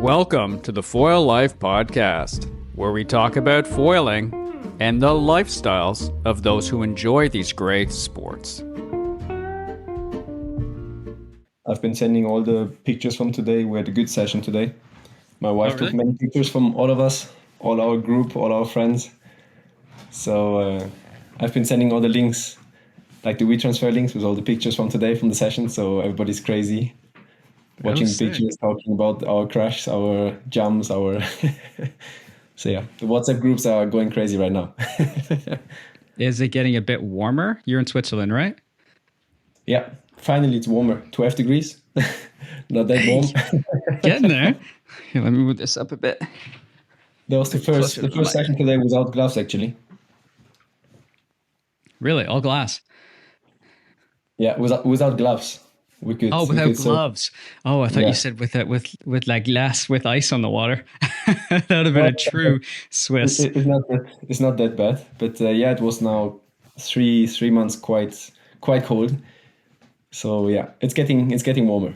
Welcome to the Foil Life Podcast, where we talk about foiling and the lifestyles of those who enjoy these great sports. I've been sending all the pictures from today. We had a good session today. My wife took many pictures from all of us, all our group, all our friends. So I've been sending all the links, like the WeTransfer links with all the pictures from today from the session. So everybody's crazy. Watching the pictures, talking about our crash, our jumps, our... So yeah, the WhatsApp groups are going crazy right now. Is it getting a bit warmer? You're in Switzerland, right? Yeah, finally it's warmer. 12 degrees. Not that warm. Getting there. Here, let me move this up a bit. That was the first session today without gloves, actually. Really? All glass? Yeah, without gloves. Without gloves. Oh, I thought you said with like glass with ice on the water. That would have been a true Swiss. It's not that bad, but yeah, it was now three months quite cold. So yeah, it's getting warmer.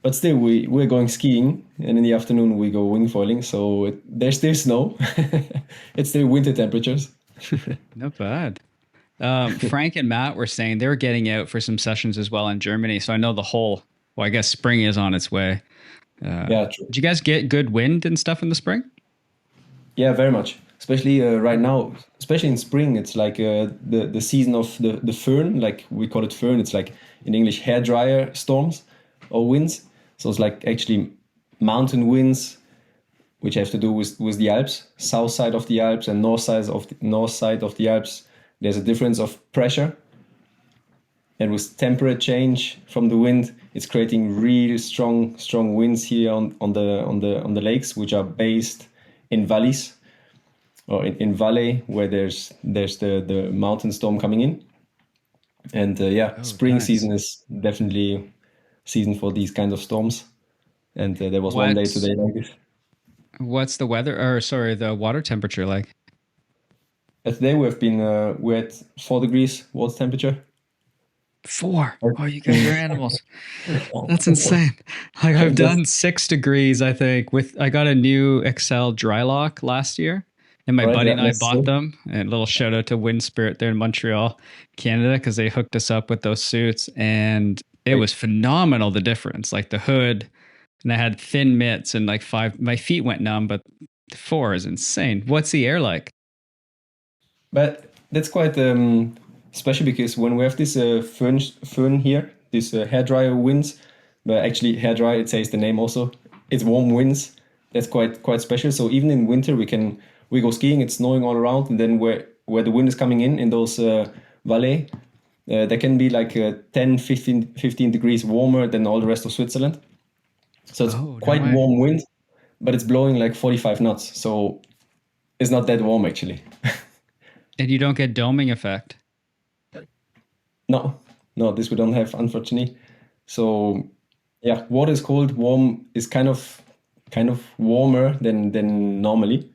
But still, we're going skiing, and in the afternoon we go wingfoiling. So there's still snow. It's still winter temperatures. Not bad. Frank and Matt were saying they were getting out for some sessions as well in Germany. So I know I guess spring is on its way. Yeah, true. Did you guys get good wind and stuff in the spring? Yeah, very much. Especially right now, especially in spring, it's like the season of the fern, like we call it fern. It's like in English hairdryer storms or winds. So it's like actually mountain winds, which have to do with the Alps, south side of the Alps and north side of the Alps. There's a difference of pressure, and with temperature change from the wind, it's creating really strong winds here on the lakes, which are based in valleys or in valley where there's the mountain storm coming in. And spring season is definitely season for these kinds of storms. And there was one day today like this. What's the the water temperature like? Today we're at 4 degrees water temperature. 4. Oh, you got your animals. That's insane. Like I've done 6 degrees, I think. I got a new Excel dry lock last year, and my buddy and I bought them. And a little shout out to Wind Spirit there in Montreal, Canada, because they hooked us up with those suits, and it was phenomenal. The difference, like the hood, and I had thin mitts, and like 5. My feet went numb, but 4 is insane. What's the air like? But that's quite special, because when we have this fern here, this hairdryer winds, but actually hairdryer, it says the name also, it's warm winds. That's quite special. So even in winter we go skiing, it's snowing all around, and then where the wind is coming in those valley, there can be like 10, 15 degrees warmer than all the rest of Switzerland. So it's quite warm wind, but it's blowing like 45 knots. So it's not that warm actually. And you don't get doming effect? No, this we don't have, unfortunately. So yeah, water is cold, warm is kind of warmer than normally.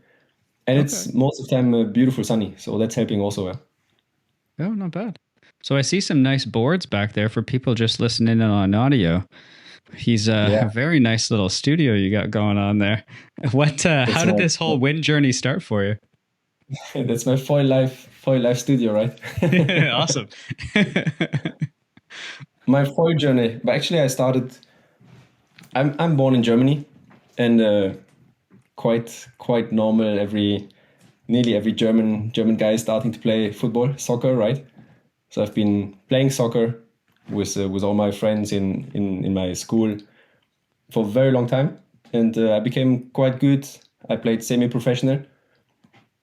And it's most of the time beautiful sunny. So that's helping also. Yeah. Oh, not bad. So I see some nice boards back there for people just listening in on audio. He's a very nice little studio you got going on there. How did this whole wind journey start for you? That's my foil life studio, right? Awesome. My foil journey, but actually I started. I'm born in Germany, and quite normal. Nearly every German guy is starting to play soccer, right? So I've been playing soccer with all my friends in my school for a very long time, and I became quite good. I played semi-professional.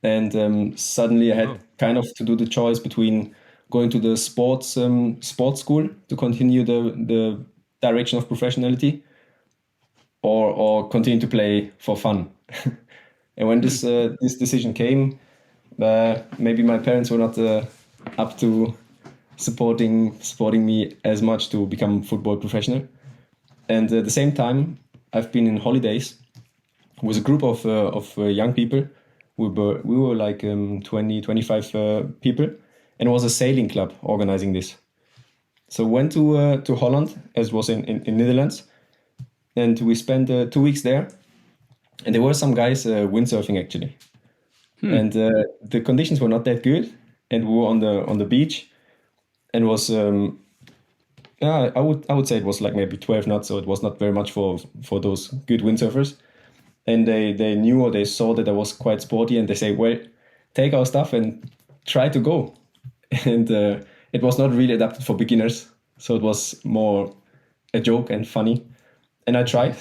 And suddenly I had kind of to do the choice between going to the sports school to continue the direction of professionality, or continue to play for fun. And when this decision came, maybe my parents were not up to supporting me as much to become football professional. And at the same time, I've been in holidays with a group of young people. We were like 20, 25 people, and it was a sailing club organizing this. So went to Holland, as was in Netherlands, and we spent 2 weeks there. and there were some guys windsurfing actually, and the conditions were not that good, and we were on the beach, and was yeah, I would say it was like maybe 12 knots, so it was not very much for those good windsurfers. And they knew or they saw that I was quite sporty, and they say, well, take our stuff and try to go. And it was not really adapted for beginners, so it was more a joke and funny. And I tried,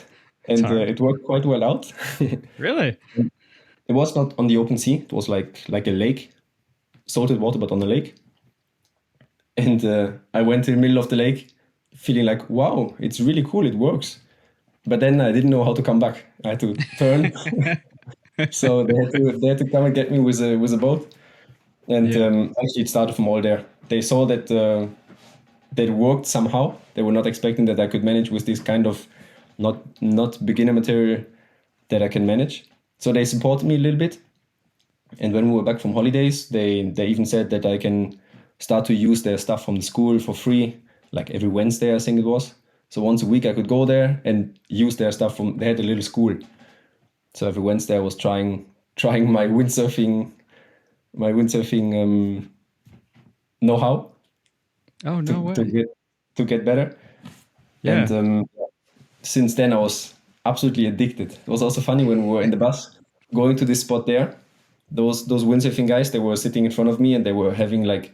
and it worked quite well out. Really? It was not on the open sea. It was like a lake, salted water, but on a lake. And I went to the middle of the lake feeling like, wow, it's really cool. It works. But then I didn't know how to come back. I had to turn. So they had to come and get me with a boat. And actually it started from all there. They saw that that worked somehow. They were not expecting that I could manage with this kind of not beginner material that I can manage. So they supported me a little bit. And when we were back from holidays, they even said that I can start to use their stuff from the school for free, like every Wednesday, I think it was. So once a week I could go there and use their stuff they had a little school. So every Wednesday I was trying my windsurfing know-how. Oh, no way. To get better. Yeah. And since then I was absolutely addicted. It was also funny when we were in the bus going to this spot there. Those windsurfing guys, they were sitting in front of me, and they were having like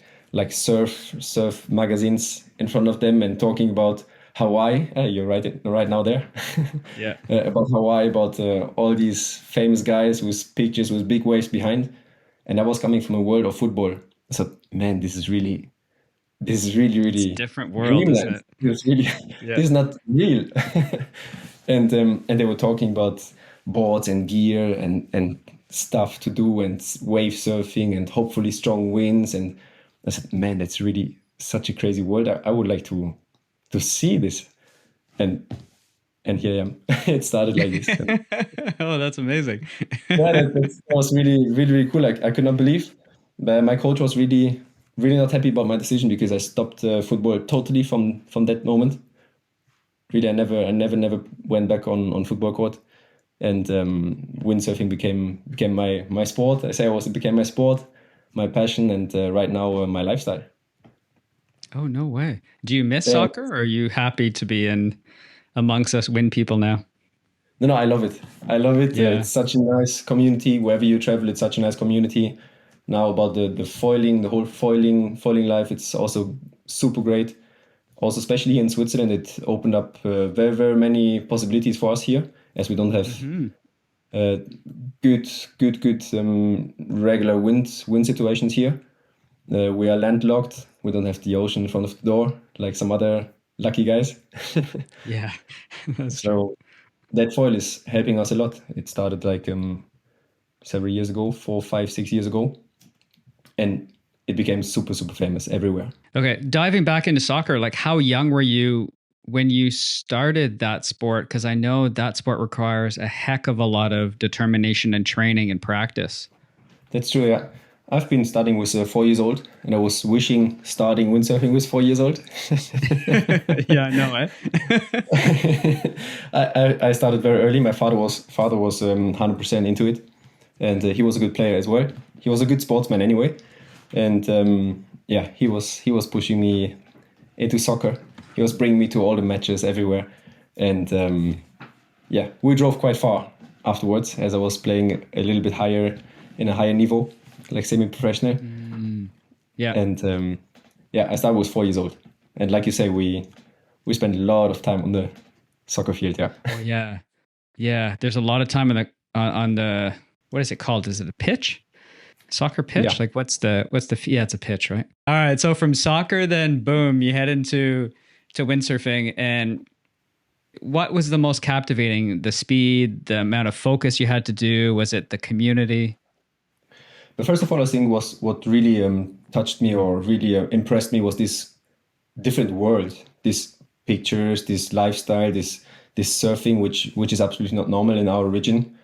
surf magazines in front of them and talking about Hawaii. You're right now there. Yeah. About Hawaii, about all these famous guys with pictures with big waves behind. And I was coming from a world of football. So man, this is really it's a different world, isn't it? It's really this is not real. And they were talking about boards and gear and stuff to do and wave surfing and hopefully strong winds. And I said, man, that's really such a crazy world. I would like to see this. And here I am. It started like this. Oh, that's amazing. Yeah, that was really, really, really cool. I could not believe. But my coach was really, really not happy about my decision, because I stopped football totally from that moment. Really, I never went back on football court. And windsurfing became my sport. It became my sport, my passion, and right now my lifestyle. Oh, no way. Do you miss soccer, or are you happy to be amongst us wind people now? No, I love it. I love it. Yeah. It's such a nice community. Wherever you travel, it's such a nice community. Now about the foiling, the whole foiling life, it's also super great. Also, especially in Switzerland, it opened up very, very many possibilities for us here, as we don't have good regular wind situations here. We are landlocked. We don't have the ocean in front of the door like some other lucky guys. Yeah, that's so true. That foil is helping us a lot. It started like several years ago, 4, 5, 6 years ago, and it became super, super famous everywhere. Okay, diving back into soccer, like how young were you when you started that sport? Because I know that sport requires a heck of a lot of determination and training and practice. That's true, yeah. I've been starting with 4 years old, and I was wishing starting windsurfing with 4 years old. Yeah, I know, I started very early. My father was 100% into it, and he was a good player as well. He was a good sportsman anyway, and he was pushing me into soccer. He was bringing me to all the matches everywhere, and we drove quite far afterwards, as I was playing a little bit higher in a higher niveau, like semi-professional. Yeah. And I started with 4 years old, and like you say, we spent a lot of time on the soccer field. Yeah. Oh, yeah. There's a lot of time on the what is it called? Is it a pitch? Soccer pitch? Yeah. Like what's the it's a pitch, right? All right. So from soccer, then boom, you head into windsurfing. And what was the most captivating? The speed, the amount of focus you had to do? Was it the community? But first of all, I think what really touched me or really impressed me was this different world, these pictures, this lifestyle, this surfing, which is absolutely not normal in our region,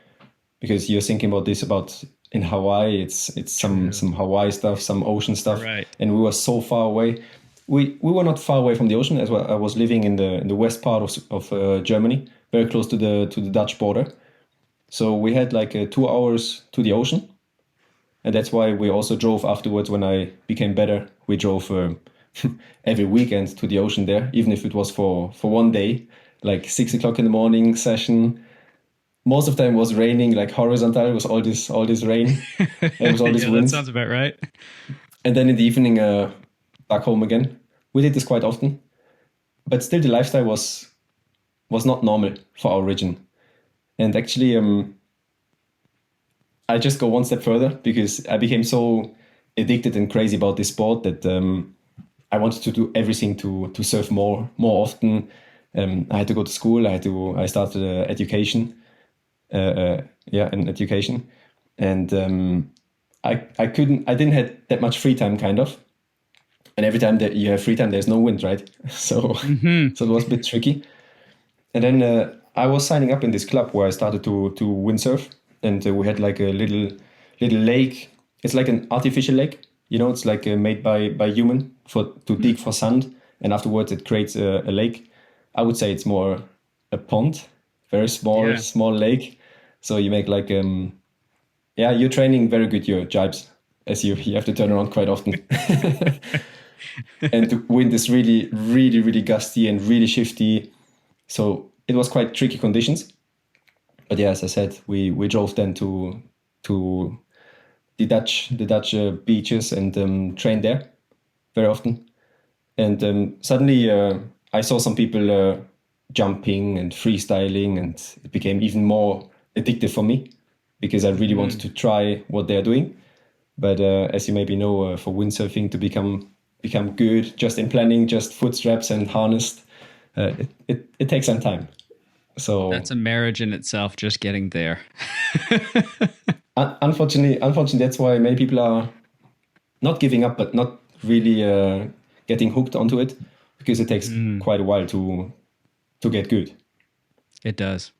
because you're thinking about in Hawaii, it's some Hawaii stuff, some ocean stuff, right. And we were so far away. We were not far away from the ocean as well. I was living in the west part of Germany, very close to the Dutch border. So we had like 2 hours to the ocean. And that's why we also drove afterwards when I became better. We drove every weekend to the ocean there, even if it was for one day, like 6 o'clock in the morning session. Most of the time it was raining, like horizontal. It was all this rain. It was all this Yeah, wind. that sounds about right. And then in the evening, back home again. We did this quite often. But still the lifestyle was not normal for our region. And actually, I just go one step further because I became so addicted and crazy about this sport that I wanted to do everything to surf more often. I had to go to school. I started education. An education, and I didn't have that much free time, kind of. And every time that you have free time, there's no wind, right? So so it was a bit tricky. And then I was signing up in this club where I started to windsurf, and we had like a little lake. It's like an artificial lake, It's like made by human to dig for sand, and afterwards it creates a lake. I would say it's more a pond, very small lake. So you make like you're training very good your jibes, as you have to turn around quite often. And the wind is really, really, really gusty and really shifty. So it was quite tricky conditions. But yeah, as I said, we drove then to the Dutch beaches and trained there very often. And suddenly I saw some people jumping and freestyling, and it became even more addictive for me because I really wanted to try what they're doing. But as you maybe know, for windsurfing to become good, just in planning, just foot straps and harnessed, it takes some time. So that's a marriage in itself, just getting there. Unfortunately, that's why many people are not giving up, but not really getting hooked onto it, because it takes quite a while to get good. It does.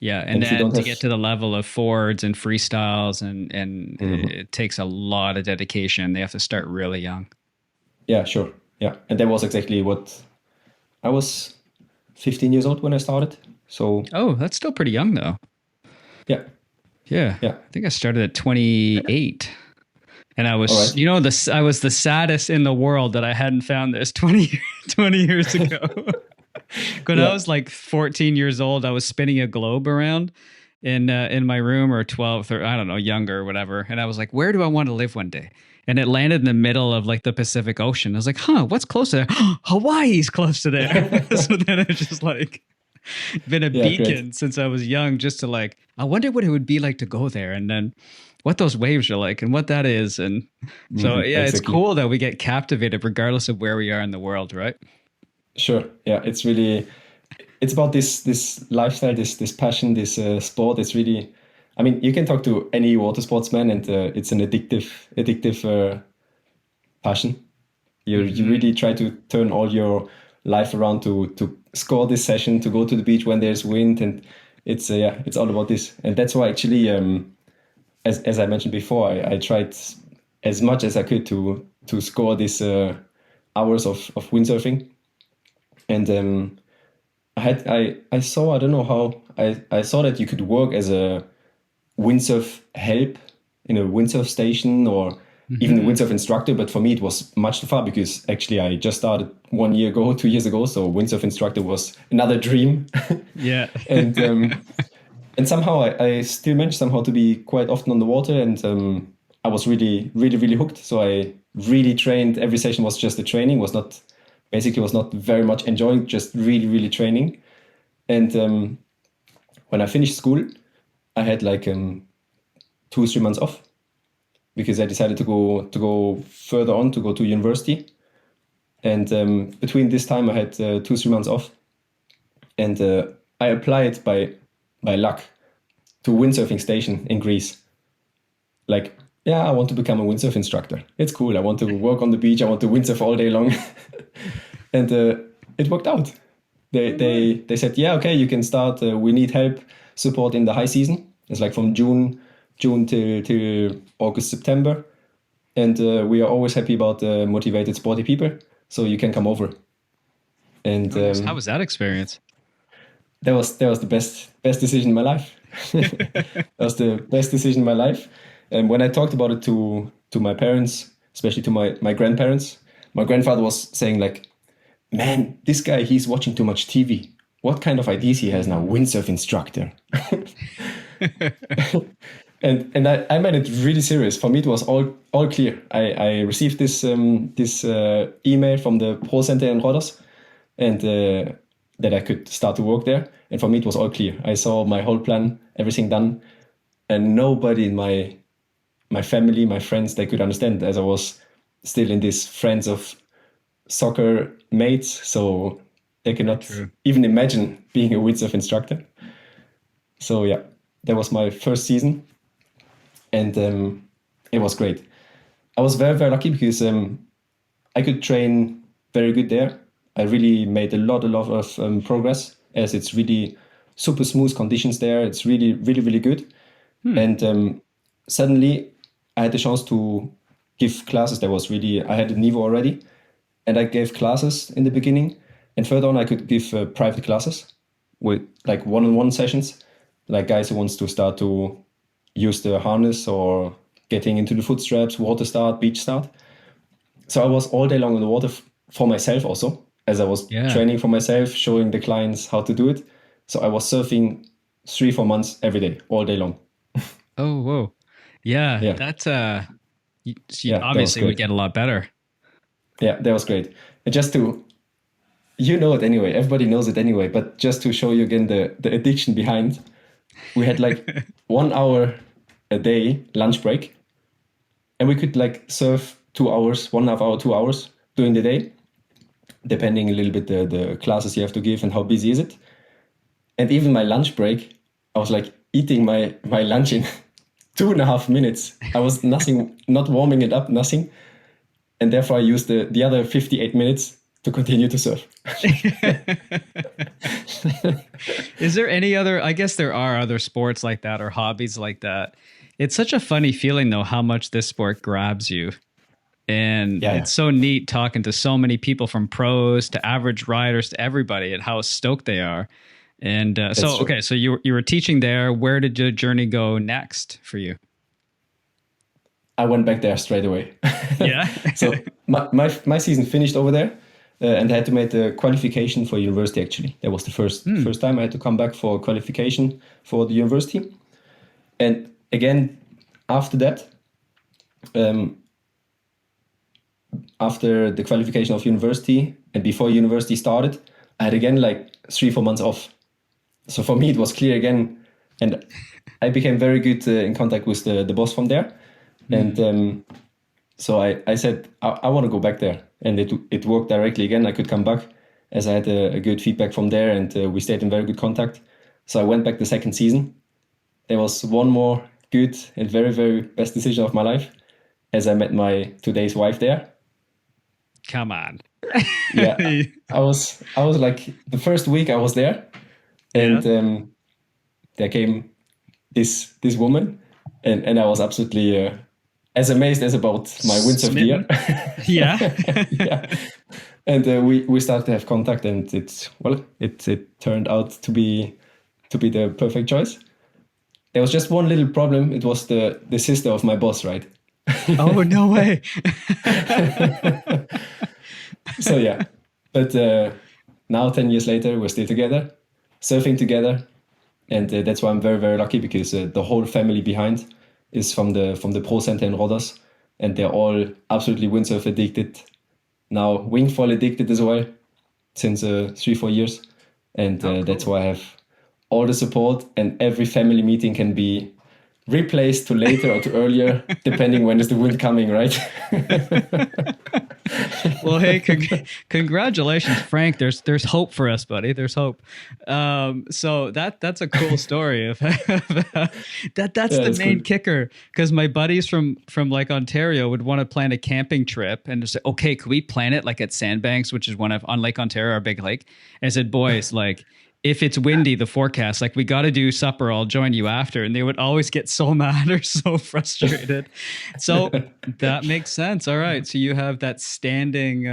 Yeah, and then to get to the level of forwards and freestyles, and it takes a lot of dedication. They have to start really young. Yeah, sure. Yeah, and that was exactly what I was 15 years old when I started. So that's still pretty young though. Yeah. I think I started at 28. And I was, right. I was the saddest in the world that I hadn't found this 20 years ago. When I was like 14 years old, I was spinning a globe around in my room, or 12, or I don't know, younger or whatever. And I was like, where do I want to live one day? And it landed in the middle of like the Pacific Ocean. I was like, what's close to there? Hawaii's close to there. So then it's just like been a beacon since I was young, just to like, I wonder what it would be like to go there. And then what those waves are like and what that is. And so, exactly. It's cool that we get captivated regardless of where we are in the world, right? Sure. Yeah, it's about this lifestyle, this passion, this sport. It's really, I mean, you can talk to any water sportsman, and it's an addictive passion. You really try to turn all your life around to score this session, to go to the beach when there's wind, and it's all about this. And that's why actually, as I mentioned before, I tried as much as I could to score these hours of windsurfing. And I saw, I don't know how, I saw that you could work as a windsurf help in a windsurf station, or even a windsurf instructor. But for me, it was much too far, because actually I just started 2 years ago. So windsurf instructor was another dream. Yeah. And somehow I still managed somehow to be quite often on the water. And I was really, really, really hooked. So I really trained. Every session was just a training, was not very much enjoying, just really, really training. And when I finished school, I had like 2-3 months off, because I decided to go further on, to go to university. And between this time, I had 2-3 months off, and I applied by luck to a windsurfing station in Greece. Like, I want to become a windsurf instructor. It's cool. I want to work on the beach. I want to windsurf all day long. And it worked out. They said, okay, you can start. We need help, support in the high season. It's like from June to August, September. And we are always happy about motivated, sporty people. So you can come over. And how was that experience? That was the best decision in my life. That was the best decision in my life. And when I talked about it to my parents, especially to my grandparents, my grandfather was saying like, man, this guy, he's watching too much TV. What kind of ideas he has now? Windsurf instructor. And I meant it really serious. For me, it was all clear. I received this email from the Pro Center in Rodos, and that I could start to work there. And for me, it was all clear. I saw my whole plan, everything done, and nobody in my family, my friends, they could understand, as I was still in this friends of soccer mates, so they cannot even imagine being a windsurf instructor. So yeah, that was my first season. And it was great. I was very, very lucky because I could train very good there. I really made a lot of progress, as it's really super smooth conditions there. It's really, really, really good. And suddenly I had the chance to give classes. I had a Niveau already. And I gave classes in the beginning. And further on, I could give private classes with like one-on-one sessions, like guys who wants to start to use the harness or getting into the foot straps, water start, beach start. So I was all day long in the water for myself also, as I was training for myself, showing the clients how to do it. So I was surfing 3-4 months every day, all day long. Oh, whoa. Yeah. That's obviously would get a lot better. Yeah, that was great. And just to, you know it anyway, everybody knows it anyway, but just to show you again the addiction behind, we had like 1 hour a day lunch break, and we could like surf 2 hours, 1.5 hour, 2 hours during the day, depending a little bit the classes you have to give and how busy is it. And even my lunch break, I was like eating my lunch in 2.5 minutes. I was not warming it up, nothing. And therefore I used the other 58 minutes to continue to surf. Is there any other, I guess there are other sports like that or hobbies like that. It's such a funny feeling though, how much this sport grabs you. And it's so neat talking to so many people, from pros to average riders to everybody, and how stoked they are. And so you were teaching there. Where did your journey go next for you? I went back there straight away. Yeah. So my season finished over there, and I had to make the qualification for university. Actually, that was the first time I had to come back for qualification for the university. And again, after that, after the qualification of university and before university started, I had again like 3-4 months off. So for me, it was clear again, and I became very good in contact with the boss from there. And so I said, I want to go back there. And it worked directly again. I could come back, as I had a good feedback from there, and we stayed in very good contact. So I went back the second season. There was one more good and very, very best decision of my life, as I met my today's wife there. Come on. Yeah. I was like, the first week I was there, and there came this woman, and I was absolutely as amazed as about my windsurf gear. Yeah. And we started to have contact, and it turned out to be the perfect choice. There was just one little problem. It was the sister of my boss, right? Oh, no way. So yeah, but now 10 years later, we're still together, surfing together, and that's why I'm very, very lucky, because the whole family behind is from the Pro Center in Rodos, and they're all absolutely windsurf addicted. Now wingfoil addicted as well, since 3-4 years, and cool. That's why I have all the support, and every family meeting can be replaced to later or to earlier, depending when is the wind coming, right? Well, hey, congratulations, Frank. There's hope for us, buddy. There's hope. So that's a cool story. That's the main cool kicker, because my buddies from like Ontario would want to plan a camping trip and just say, okay, could we plan it like at Sandbanks, which is on Lake Ontario, our big lake? And I said, boys, like, if it's windy, the forecast, like, we got to do supper, I'll join you after. And they would always get so mad or so frustrated. So that makes sense. All right. So you have that standing,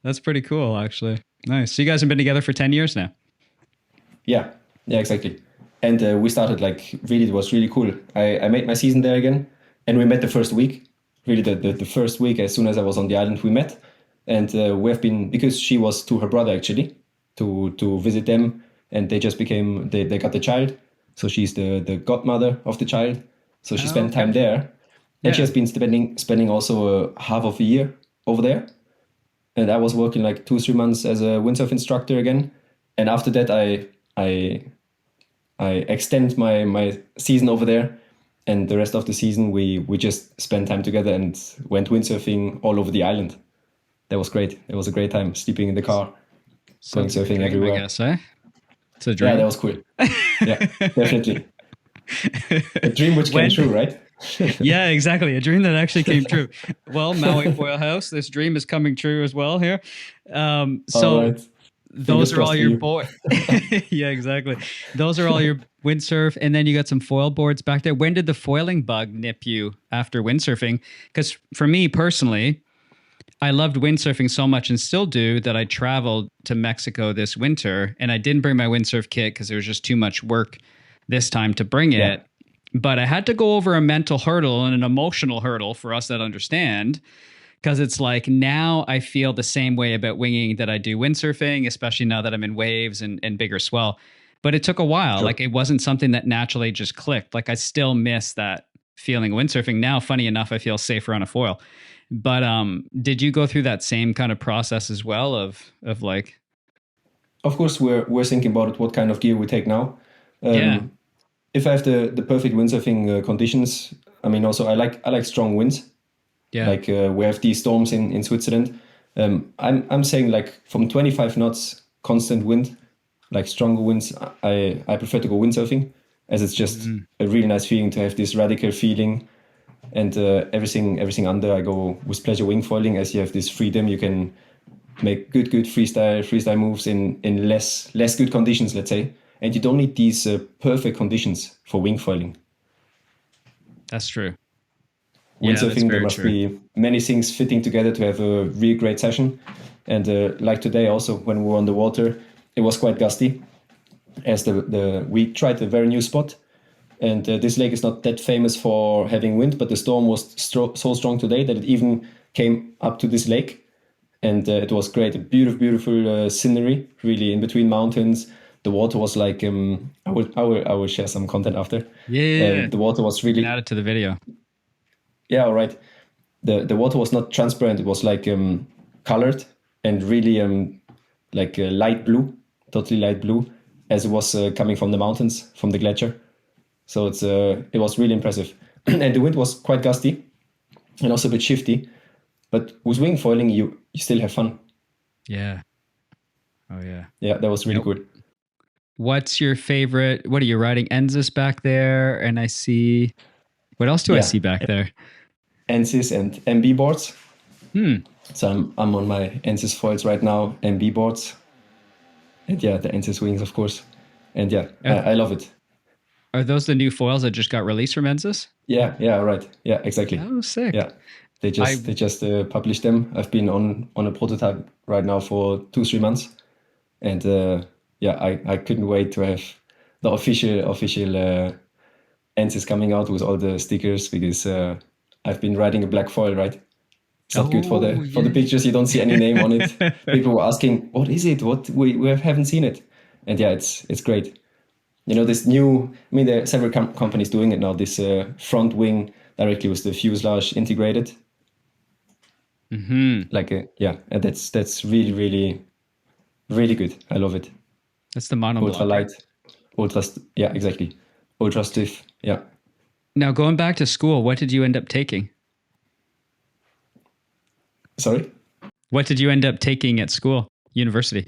that's pretty cool, actually. Nice. So you guys have been together for 10 years now. Yeah, exactly. And we started like really, it was really cool. I made my season there again, and we met the first week. Really, the first week, as soon as I was on the island, we met. And we have been, because she was to her brother actually, to visit them, and they just became, they got the child. So she's the godmother of the child. So she spent time there. And she has been spending also half of a year over there. And I was working like 2-3 months as a windsurf instructor again. And after that, I extend my season over there, and the rest of the season we just spent time together and went windsurfing all over the island. That was great. It was a great time, sleeping in the car, going surfing dream, everywhere. I guess, eh? It's a dream. Yeah, that was cool. Yeah, definitely. A dream which came true, right? Yeah, exactly. A dream that actually came true. Well, Maui Foil House, this dream is coming true as well here. So right. those are all your boards. Yeah, exactly. Those are all your windsurf. And then you got some foil boards back there. When did the foiling bug nip you after windsurfing? Because for me personally, I loved windsurfing so much and still do that I traveled to Mexico this winter and I didn't bring my windsurf kit because there was just too much work this time to bring it. But I had to go over a mental hurdle and an emotional hurdle for us that understand, because it's like now I feel the same way about winging that I do windsurfing, especially now that I'm in waves and bigger swell. But it took a while. Sure. Like it wasn't something that naturally just clicked. Like I still miss that feeling of windsurfing. Now, funny enough, I feel safer on a foil. But did you go through that same kind of process as well of like? Of course, we're thinking about it, what kind of gear we take now. If I have the perfect windsurfing conditions, I mean, also I like strong winds. Yeah. Like we have these storms in Switzerland. I'm saying like from 25 knots constant wind, like stronger winds. I prefer to go windsurfing, as it's just a really nice feeling to have this radical feeling. And everything under, I go with pleasure wing foiling, as you have this freedom. You can make good freestyle moves in less good conditions, let's say. And you don't need these perfect conditions for wing foiling. That's true. Windsurfing, there must be many things fitting together to have a really great session. And like today also, when we were on the water, it was quite gusty, as we tried a very new spot. And this lake is not that famous for having wind, but the storm was so strong today that it even came up to this lake. And it was great. A beautiful scenery, really, in between mountains. The water was like, I will share some content after. Yeah. The water was really... Add it to the video. Yeah, all right. The water was not transparent. It was like colored and really like light blue, totally light blue, as it was coming from the mountains, from the glacier. So it was really impressive. And the wind was quite gusty and also a bit shifty. But with wing foiling, you still have fun. Yeah. Oh, yeah. Yeah, that was really good. What's your favorite? What are you riding? Ensis back there? And I see... What else do I see back there? Ensis and MB Boards. So I'm on my Ensis foils right now, MB Boards. And yeah, the Ensis wings, of course. And yeah, I love it. Are those the new foils that just got released from Ensis? Yeah, right. Yeah, exactly. Oh, sick. Yeah, they just published them. I've been on a prototype right now for 2-3 months, and I couldn't wait to have the official Ensis coming out with all the stickers, because I've been riding a black foil, right? It's not good for the pictures. You don't see any name on it. People were asking, "What is it? What we haven't seen it," and yeah, it's great. You know, this new, I mean, there are several companies doing it now, this front wing directly with the fuselage integrated. Like, and that's really, really, really good. I love it. That's the monoblock. Ultra light, exactly. Ultra stiff, yeah. Now, going back to school, what did you end up taking? Sorry? What did you end up taking at school, university?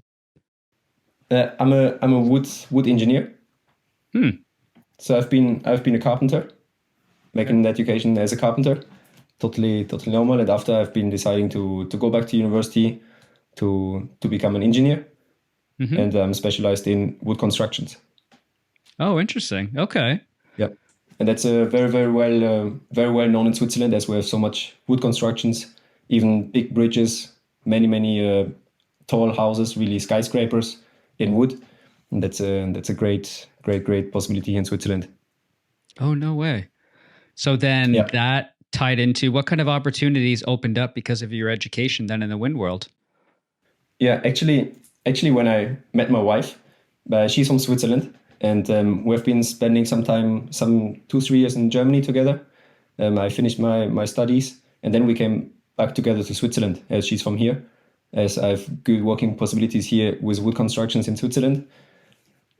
I'm a wood engineer. So I've been a carpenter, making an education as a carpenter, totally normal. And after, I've been deciding to go back to university to become an engineer, and I'm specialized in wood constructions. Oh, interesting. Okay. Yeah, and that's very well known in Switzerland, as we have so much wood constructions, even big bridges, many tall houses, really skyscrapers in wood. And that's a great possibility here in Switzerland. Oh, no way. So then that tied into what kind of opportunities opened up because of your education then in the wind world? Yeah, actually, when I met my wife, she's from Switzerland, and we've been spending some time, some 2 3 years in Germany together. I finished my studies, and then we came back together to Switzerland, as she's from here, as I've good working possibilities here with wood constructions in Switzerland,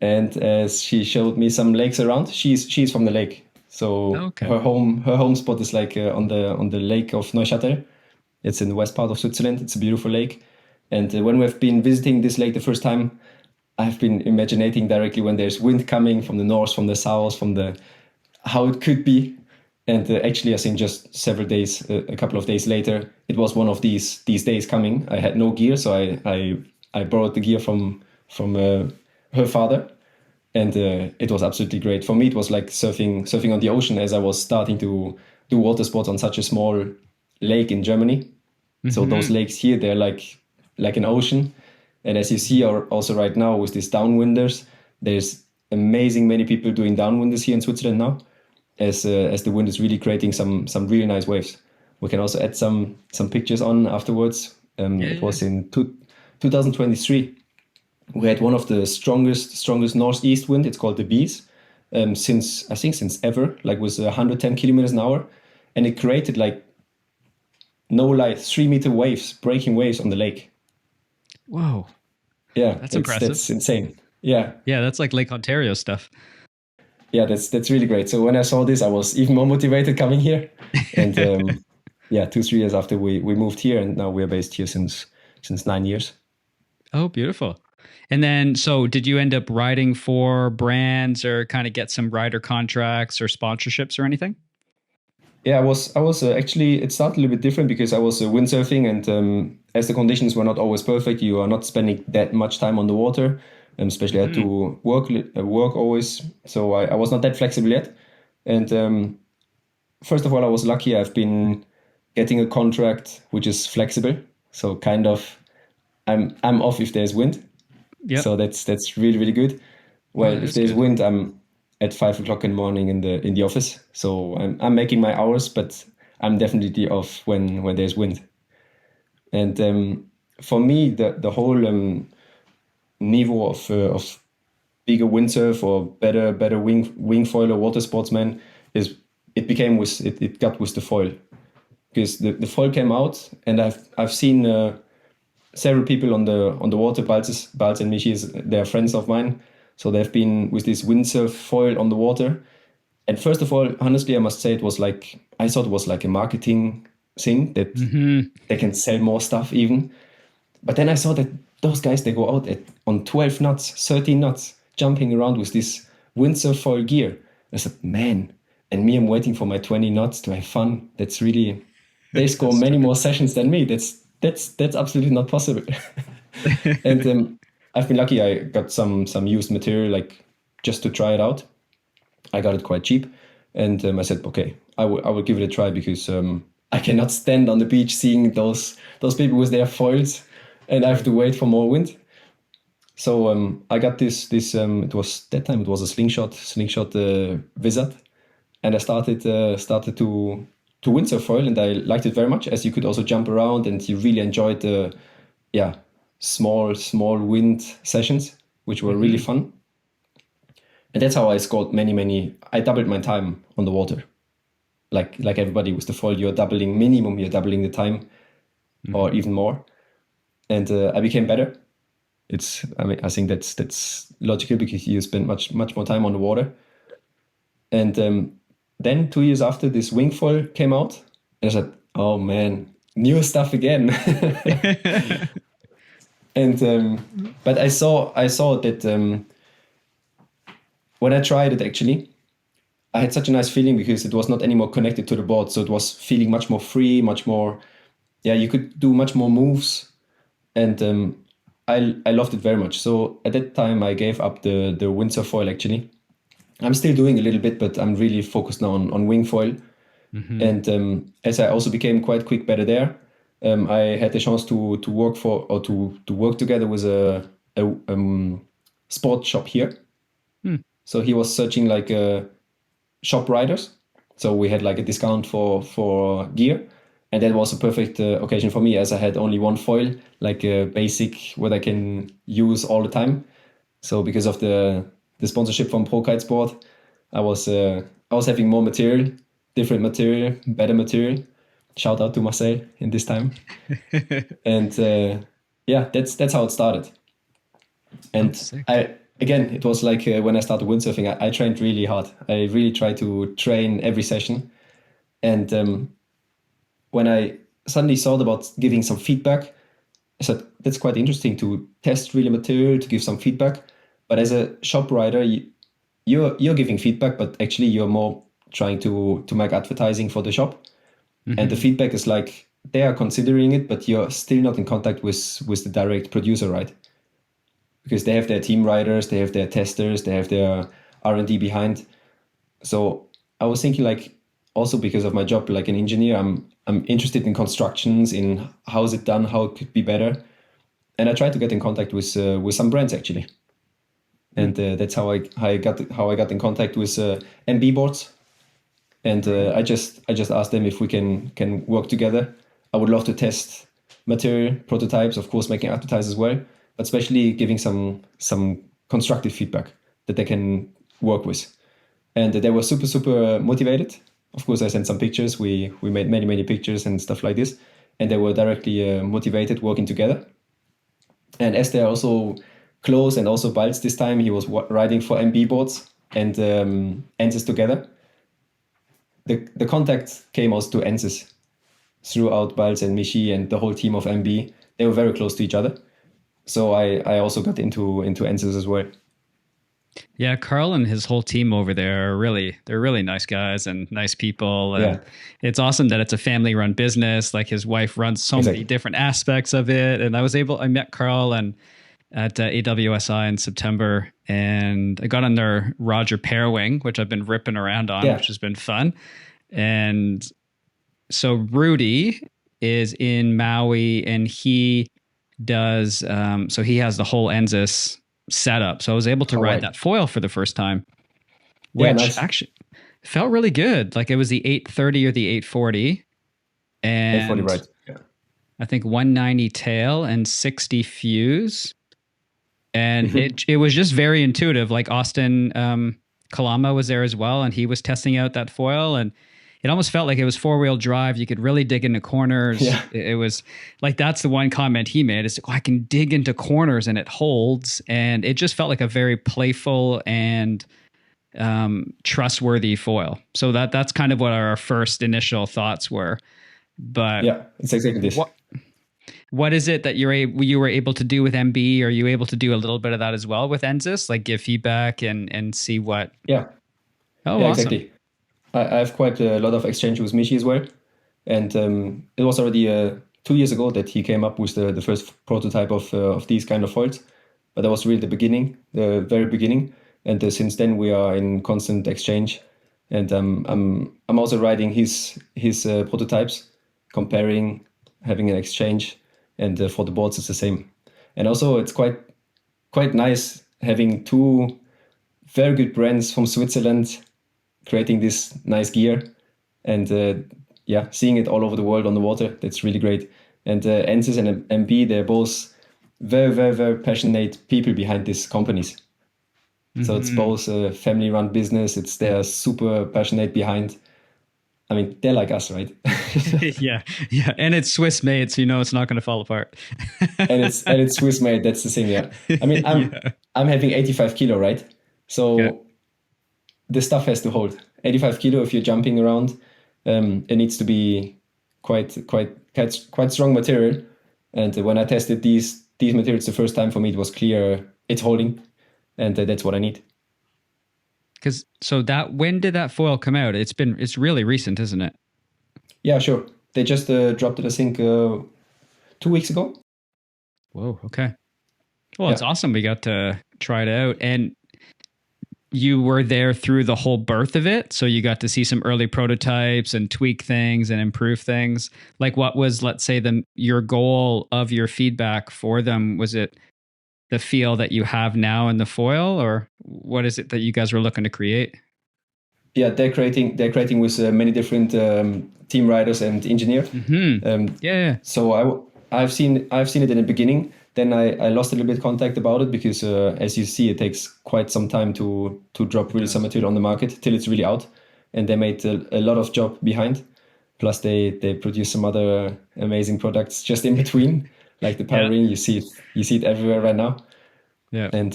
and as she showed me some lakes around. She's from the lake, so Okay. her home spot is like on the lake of Neuchâtel. It's in the west part of Switzerland. It's a beautiful lake. And when we've been visiting this lake the first time, I've been imagining directly when there's wind coming from the north, from the south, from the how it could be. And actually, I think just several days, a couple of days later, it was one of these days coming. I had no gear, so I borrowed the gear from her father, and it was absolutely great. For me, it was like surfing on the ocean, as I was starting to do water sports on such a small lake in Germany. So those lakes here, they're like an ocean. And as you see also right now with these downwinders, there's amazing many people doing downwinders here in Switzerland now, as the wind is really creating some really nice waves. We can also add some pictures on afterwards. It was in 2023. We had one of the strongest northeast wind. It's called the Bees. Since ever, like with 110 kilometers an hour, and it created like no lie 3 meter waves, breaking waves on the lake. Whoa. Yeah, That's impressive. That's insane. Yeah. Yeah, that's like Lake Ontario stuff. Yeah, that's really great. So when I saw this, I was even more motivated coming here. And 2 3 years after we moved here, and now we're based here since 9 years. Oh, beautiful. And then, so did you end up riding for brands or kind of get some rider contracts or sponsorships or anything? Yeah, I was actually, it started a little bit different because I was windsurfing, and as the conditions were not always perfect, you are not spending that much time on the water. Especially I had to work always, so I was not that flexible yet. And first of all, I was lucky. I've been getting a contract which is flexible, so kind of I'm off if there's wind. Yep. So that's really good. Well, if there's good. wind, I'm at 5 o'clock in the morning in the office. So I'm making my hours, but I'm definitely off when there's wind. And for me, the whole niveau of bigger windsurf or better wing foil or water sportsman is it got with the foil, because the foil came out, and I've seen several people on the water. Balz and Michi, they're friends of mine, so they've been with this windsurf foil on the water. And first of all, honestly, I must say I thought it was like a marketing thing that they can sell more stuff even. But then I saw that those guys, they go out on 12 knots, 13 knots, jumping around with this windsurf foil gear. I said, man, and me, I'm waiting for my 20 knots to have fun. That's really, they score many more sessions than me. That's absolutely not possible. And I've been lucky. I got some used material, like just to try it out. I got it quite cheap, and I said, okay, I will give it a try, because I cannot stand on the beach seeing those people with their foils, and I have to wait for more wind. So I got this. It was that time. It was a slingshot Wizard, and I started to windsurf foil, and I liked it very much, as you could also jump around, and you really enjoyed the small wind sessions, which were really fun. And that's how I scored many. I doubled my time on the water, like everybody with the foil. You're doubling the time, or even more. And I became better. I think that's logical, because you spend much more time on the water. And then 2 years after, this wing foil came out, and I said, oh man, new stuff again. And but I saw that when I tried it, actually, I had such a nice feeling, because it was not anymore connected to the board. So it was feeling much more free, much more, you could do much more moves. And I loved it very much. So at that time, I gave up the windsurf foil, actually. I'm still doing a little bit, but I'm really focused now on wing foil. And as I also became quite quick better there, I had the chance to work together with a sports shop here. Hmm. So he was searching like shop riders. So we had like a discount for gear. And that was a perfect occasion for me, as I had only one foil, like a basic, what I can use all the time. So because of the sponsorship from Pro Kite Sport, I was having more material, different material, better material. Shout out to Marcel in this time. And yeah, that's how it started. And again, it was like when I started windsurfing, I trained really hard. I really tried to train every session. And when I suddenly thought about giving some feedback, I said, that's quite interesting to test really material, to give some feedback. But as a shop rider, you're giving feedback, but actually you're more trying to make advertising for the shop. Mm-hmm. And the feedback is like, they are considering it, but you're still not in contact with the direct producer, right? Because they have their team riders, they have their testers, they have their R&D behind. So I was thinking, like, also because of my job, like an engineer, I'm interested in constructions, in how is it done, how it could be better. And I tried to get in contact with some brands actually. And that's how I got in contact with MB Boards. And I just asked them if we can work together. I would love to test material prototypes, of course, making advertise as well, but especially giving some constructive feedback that they can work with. And they were super, super motivated. Of course, I sent some pictures. We made many, many pictures and stuff like this. And they were directly motivated working together. And as they're also close, and also Balz this time, he was riding for MB Boards and Ensis together. The contact came also to Ensis throughout Balz and Michi and the whole team of MB. They were very close to each other. So I also got into Ensis as well. Yeah, Carl and his whole team over there they're really nice guys and nice people. And it's awesome that it's a family run business. Like his wife runs so many different aspects of it. And I met Carl at AWSI in September, and I got on their Roger Pairwing, which I've been ripping around on, which has been fun. And so Rudy is in Maui, and he does, so he has the whole Ensis setup. So I was able to ride that foil for the first time, which actually felt really good. Like it was the 830 or the 840. And 840, right. Yeah. I think 190 tail and 60 fuse. And it was just very intuitive. Like Austin Kalama was there as well, and he was testing out that foil, and it almost felt like it was 4-wheel drive. You could really dig into corners. Yeah. It was like, that's the one comment he made is, I can dig into corners and it holds. And it just felt like a very playful and trustworthy foil. So that's kind of what our first initial thoughts were. But yeah, it's exactly this. What is it that you were able to do with MB? Are you able to do a little bit of that as well with Ensis, like give feedback and see what? Yeah. Oh, yeah, awesome. Exactly. I have quite a lot of exchange with Michi as well. And it was already 2 years ago that he came up with the first prototype of these kind of foils. But that was really the very beginning. And since then we are in constant exchange. And I'm also writing his prototypes, comparing, having an exchange. And for the boards, it's the same. And also, it's quite nice having two very good brands from Switzerland creating this nice gear, and seeing it all over the world on the water. That's really great. And Ensis and MB, they're both very, very, very passionate people behind these companies. Mm-hmm. So it's both a family-run business. They're super passionate behind. I mean, they're like us, right? yeah. And it's Swiss made, so it's not going to fall apart. and it's Swiss made. That's the thing. Yeah. I mean, I'm having 85 kilo, right? So the stuff has to hold. 85 kilo. If you're jumping around, it needs to be quite strong material. And when I tested these materials the first time, for me it was clear it's holding, and that's what I need. When did that foil come out? It's really recent, isn't it? Yeah, sure. They just dropped it, I think, 2 weeks ago. Whoa. Okay. Well, it's awesome. We got to try it out, and you were there through the whole birth of it. So you got to see some early prototypes and tweak things and improve things. Like what was, let's say, your goal of your feedback for them? Was it the feel that you have now in the foil, or what is it that you guys were looking to create? Yeah, they're creating with many different team riders and engineers. Yeah. So I've seen it in the beginning. Then I lost a little bit contact about it because as you see, it takes quite some time to drop really some material on the market till it's really out. And they made a lot of job behind. Plus they produce some other amazing products just in between, like the power ring. You see it everywhere right now. Yeah. And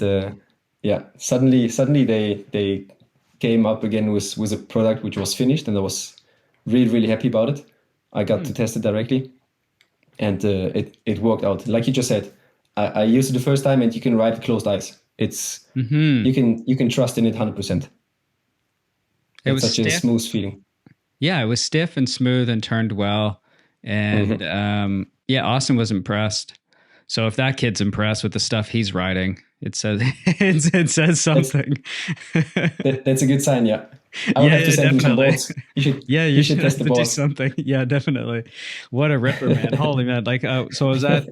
suddenly they came up again with a product which was finished, and I was really, really happy about it. I got to test it directly, and it worked out. Like you just said, I used it the first time, and you can ride with closed eyes. It's you can trust in it 100%. It was such a smooth feeling. Yeah, it was stiff and smooth and turned well, and Austin was impressed. So if that kid's impressed with the stuff he's riding, it says it says something. That's a good sign. Yeah, I would have to send him some boards. You should test the boards. Do something. Yeah, definitely. What a ripper, man! Holy man! Like, so I was at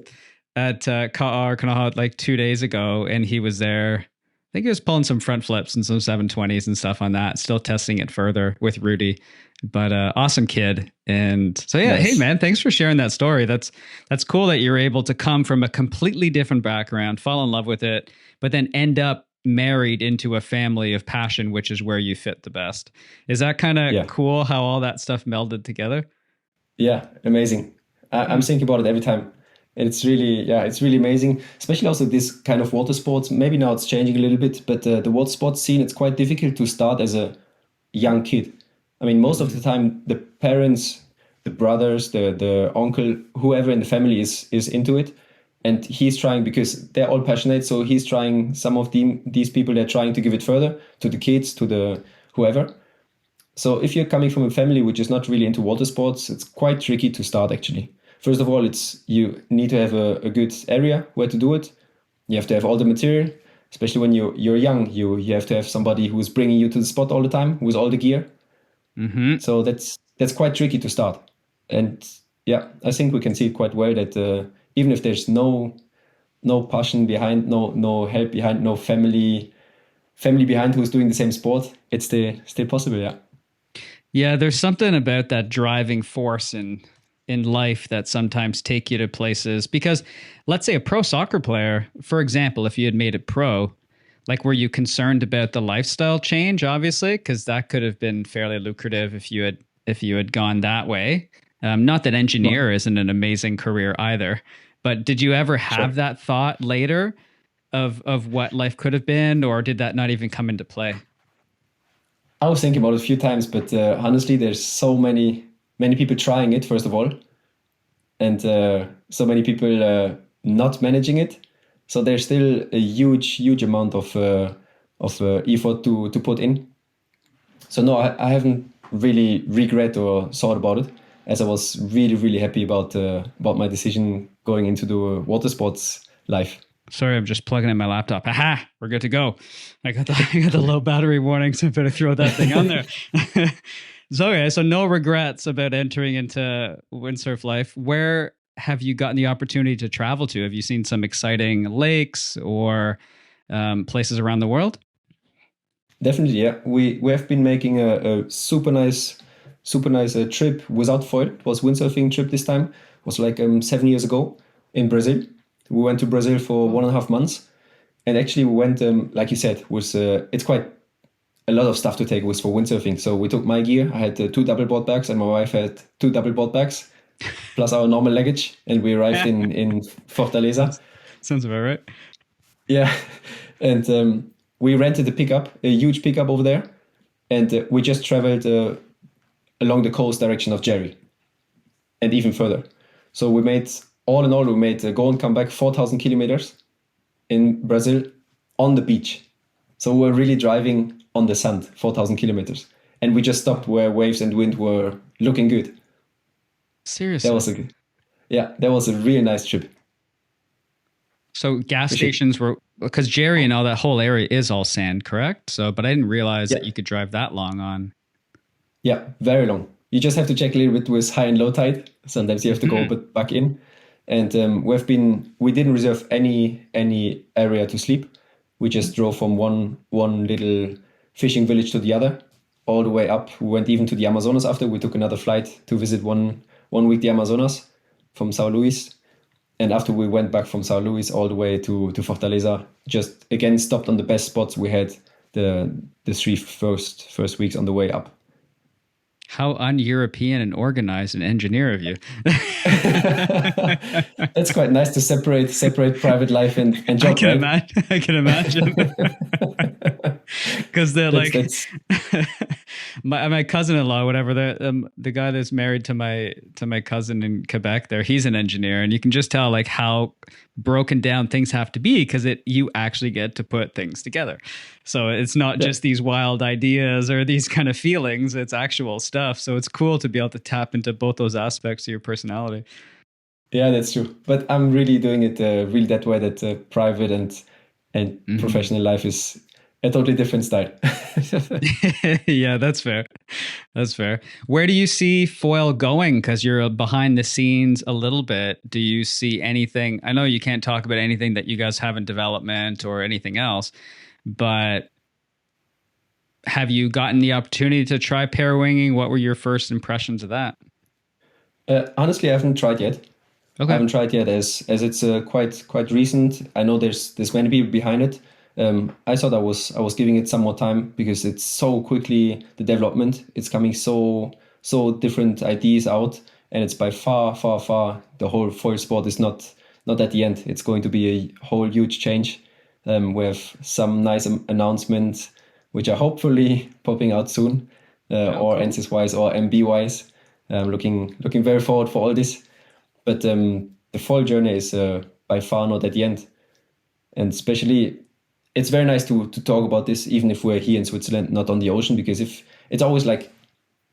Kanaha like 2 days ago, and he was there. I think he was pulling some front flips and some 720s and stuff on that. Still testing it further with Rudy, but awesome kid. And so yeah, nice. Hey man, thanks for sharing that story. That's cool that you're able to come from a completely different background, fall in love with it, but then end up married into a family of passion, which is where you fit the best. Is that kind of cool how all that stuff melded together? Yeah, amazing. I'm thinking about it every time. And it's really amazing, especially also this kind of water sports. Maybe now it's changing a little bit, but the water sports scene, it's quite difficult to start as a young kid. I mean, most of the time, the parents, the brothers, the uncle, whoever in the family is into it. And he's trying, because they're all passionate, so he's trying, some of these people, they're trying to give it further to the kids, to the whoever. So if you're coming from a family which is not really into water sports, it's quite tricky to start actually. First of all, you need to have a good area where to do it. You have to have all the material, especially when you're young. You have to have somebody who's bringing you to the spot all the time with all the gear. So that's quite tricky to start. And yeah, I think we can see it quite well that even if there's no passion behind, no help behind, no family behind who's doing the same sport, it's still possible. Yeah. Yeah, there's something about that driving force in life that sometimes take you to places, because let's say a pro soccer player, for example, if you had made it pro, like, were you concerned about the lifestyle change? Obviously, because that could have been fairly lucrative if you had gone that way. Not that engineer isn't an amazing career either, but did you ever have that thought later of what life could have been, or did that not even come into play? I was thinking about it a few times, but honestly, there's so many people trying it, first of all, and so many people not managing it. So there's still a huge amount of effort to put in. So no, I haven't really regret or thought about it, as I was really happy about my decision going into the water sports life. Sorry, I'm just plugging in my laptop. Aha, we're good to go. I got the low battery warning, so I better throw that thing on there. So no regrets about entering into windsurf life. Where have you gotten the opportunity to travel to? Have you seen some exciting lakes or places around the world? Definitely, yeah. We have been making a super nice trip without foil. It was windsurfing trip this time. It was like 7 years ago in Brazil. We went to Brazil for 1.5 months, and actually we went, like you said, it's quite a lot of stuff to take with for windsurfing. So we took my gear. I had 2 double board bags, and my wife had 2 double board bags, plus our normal luggage, and we arrived in Fortaleza. Sounds about right. Yeah, and we rented a huge pickup over there, and we just traveled along the coast direction of Jerry, and even further. So we made, all in all, go and come back 4,000 kilometers in Brazil on the beach. So we're really driving on the sand, 4,000 kilometers. And we just stopped where waves and wind were looking good. Seriously? That was a really nice trip. So gas stations were, because Jerry and all that whole area is all sand, correct? So, but I didn't realize that you could drive that long on. Yeah, very long. You just have to check a little bit with high and low tide. Sometimes you have to go a bit back in. And we didn't reserve any area to sleep. We just drove from one little fishing village to the other, all the way up. We went even to the Amazonas after. We took another flight to visit one week the Amazonas from Sao Luis. And after we went back from Sao Luis all the way to Fortaleza, just again stopped on the best spots we had the three first weeks on the way up. How un-European and organized an engineer of you. That's quite nice to separate private life and job. I can imagine. Because they're my cousin-in-law, whatever, the guy that's married to my cousin in Quebec there, he's an engineer, and you can just tell like how broken down things have to be because you actually get to put things together. So it's not just these wild ideas or these kind of feelings, it's actual stuff. So it's cool to be able to tap into both those aspects of your personality. Yeah, that's true. But I'm really doing it really that way, that private and professional life is a totally different style. Yeah, that's fair. That's fair. Where do you see foil going? Because you're behind the scenes a little bit. Do you see anything? I know you can't talk about anything that you guys have in development or anything else, but have you gotten the opportunity to try pair winging? What were your first impressions of that? Honestly, I haven't tried yet. Okay. I haven't tried yet as it's quite recent. I know there's many people behind it. I thought I was giving it some more time because it's so quickly the development. It's coming so different ideas out, and it's by far the whole foil sport is not at the end. It's going to be a whole huge change. We have some nice announcements which are hopefully popping out soon, or cool. Ensis wise or MB wise. Looking very forward for all this. But the foil journey is by far not at the end, and especially. It's very nice to talk about this, even if we're here in Switzerland, not on the ocean, because if it's always like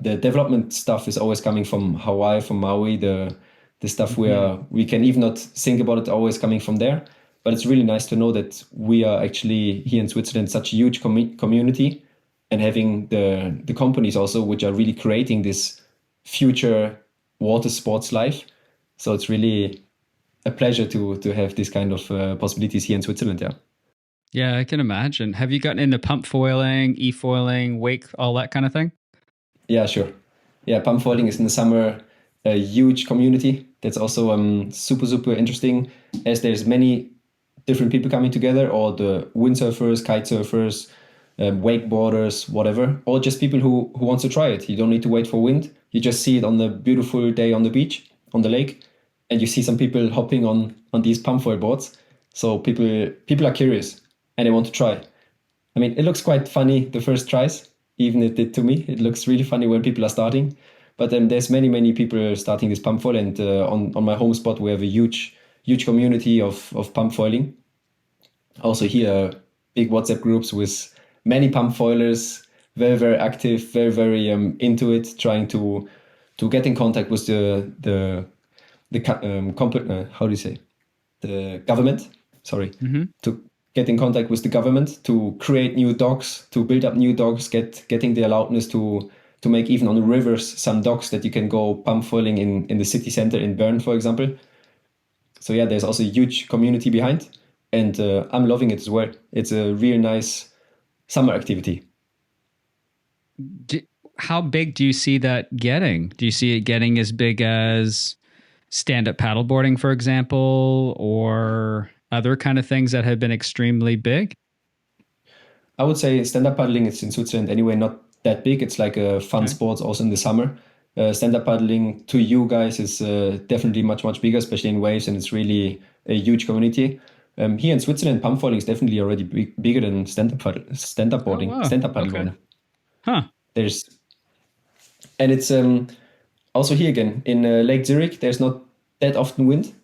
the development stuff is always coming from Hawaii, from Maui, the stuff where we can even not think about it always coming from there. But it's really nice to know that we are actually here in Switzerland such a huge community, and having the companies also which are really creating this future water sports life. So it's really a pleasure to have this kind of possibilities here in Switzerland. Yeah. Yeah, I can imagine. Have you gotten into pump foiling, e-foiling, wake, all that kind of thing? Yeah, sure. Yeah, pump foiling is in the summer a huge community. That's also super interesting, as there's many different people coming together, or the windsurfers, kite surfers, wakeboarders, whatever, or just people who wants to try it. You don't need to wait for wind. You just see it on the beautiful day on the beach, on the lake, and you see some people hopping on these pump foil boards. So people are curious. And I want to try. I mean, it looks quite funny the first tries, even it did to me. It looks really funny when people are starting. But there's many people starting this pump foil, and on my home spot we have a huge community of pump foiling. Also here, big WhatsApp groups with many pump foilers, very active, very into it, trying to get in contact with the government. Sorry, to get in contact with the government to create new docks, to build up new docks, getting the allowedness to make even on the rivers some docks that you can go pump foiling in the city center in Bern, for example. So yeah, there's also a huge community behind, and I'm loving it as well. It's a real nice summer activity. How big do you see that getting? Do you see it getting as big as stand-up paddleboarding, for example, or other kind of things that have been extremely big? I would say stand-up paddling is in Switzerland anyway not that big. It's like a fun sport also in the summer. Stand-up paddling to you guys is definitely much bigger, especially in waves, and it's really a huge community. Here in Switzerland, pump foiling is definitely already bigger than stand-up boarding. Oh, wow. Stand-up paddling. Okay. Huh. And it's also here again in Lake Zurich. There's not that often wind.